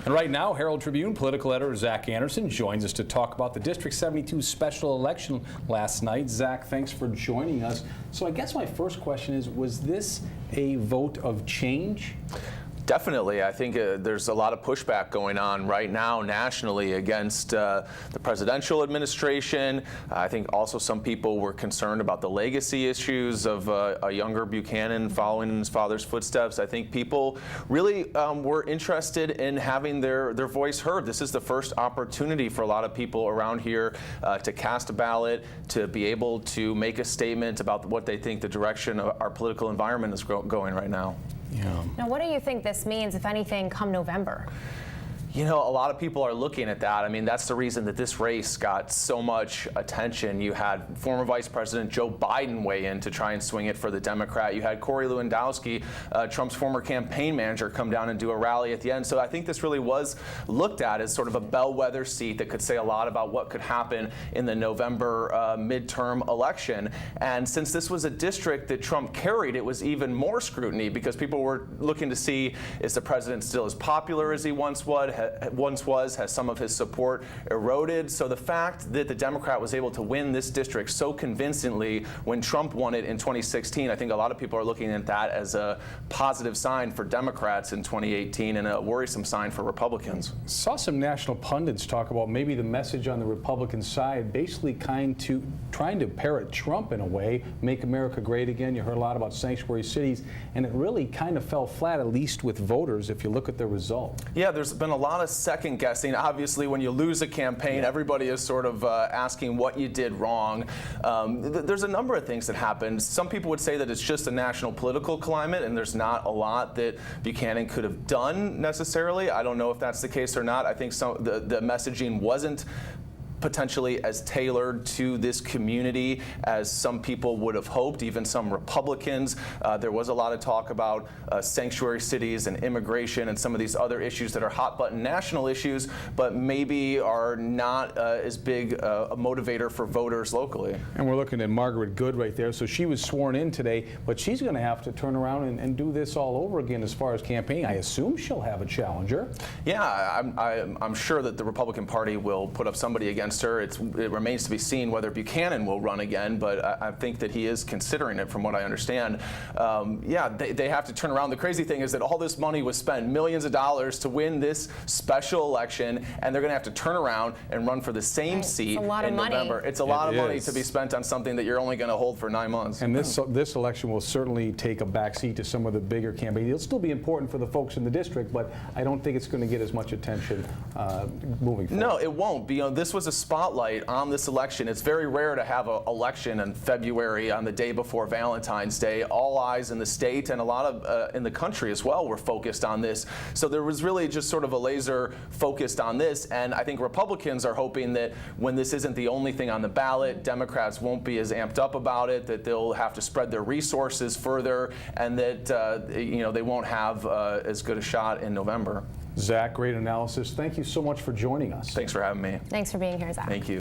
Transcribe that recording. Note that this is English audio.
And right now, Herald-Tribune political editor Zach Anderson joins us to talk about the District 72 special election last night. Zach, thanks for joining us. So I guess my first question is, was this a vote of change? Definitely. I think there's a lot of pushback going on right now nationally against the presidential administration. I think also some people were concerned about the legacy issues of a younger Buchanan following in his father's footsteps. I think people really were interested in having their voice heard. This is the first opportunity for a lot of people around here to cast a ballot, to be able to make a statement about what they think the direction of our political environment is going right now. Yeah. Now, what do you think this means, if anything, come November? You know, a lot of people are looking at that. I mean, that's the reason that this race got so much attention. You had former Vice President Joe Biden weigh in to try and swing it for the Democrat. You had Corey Lewandowski, Trump's former campaign manager, come down and do a rally at the end. So I think this really was looked at as sort of a bellwether seat that could say a lot about what could happen in the November midterm election. And since this was a district that Trump carried, it was even more scrutiny because people were looking to see, is the president still as popular as he once was? Has some of his support eroded? So the fact that the Democrat was able to win this district so convincingly when Trump won it in 2016, I think a lot of people are looking at that as a positive sign for Democrats in 2018 and a worrisome sign for Republicans. Saw some national pundits talk about maybe the message on the Republican side basically trying to parrot Trump in a way, make America great again. You heard a lot about sanctuary cities, and it really kind of fell flat, at least with voters, if you look at the result. Yeah, there's been a lot of second guessing. Obviously, when you lose a campaign, everybody is sort of asking what you did wrong. There's a number of things that happened. Some people would say that it's just a national political climate and there's not a lot that Buchanan could have done necessarily. I don't know if that's the case or not. I think the messaging wasn't potentially as tailored to this community as some people would have hoped, even some Republicans. There was a lot of talk about sanctuary cities and immigration and some of these other issues that are hot-button national issues, but maybe are not as big a motivator for voters locally. And we're looking at Margaret Good right there. So she was sworn in today, but she's going to have to turn around and do this all over again as far as campaigning. I assume she'll have a challenger. Yeah, I'm sure that the Republican Party will put up somebody against her. It remains to be seen whether Buchanan will run again, but I think that he is considering it from what I understand. Yeah, they have to turn around. The crazy thing is that all this money was spent, millions of dollars, to win this special election, and they're going to have to turn around and run for the same seat in November. It's a lot of money to be spent on something that you're only going to hold for 9 months. And this election will certainly take a backseat to some of the bigger campaigns. It'll still be important for the folks in the district, but I don't think it's going to get as much attention moving forward. No, it won't. You know, this was a spotlight on this election. It's very rare to have an election in February on the day before Valentine's Day. All eyes in the state and a lot of in the country as well were focused on this. So there was really just sort of a laser focused on this, and I think Republicans are hoping that when this isn't the only thing on the ballot, Democrats won't be as amped up about it, that they'll have to spread their resources further, and that you know, they won't have as good a shot in November. Zach, great analysis. Thank you so much for joining us. Thanks for having me. Thanks for being here, Zach. Thank you.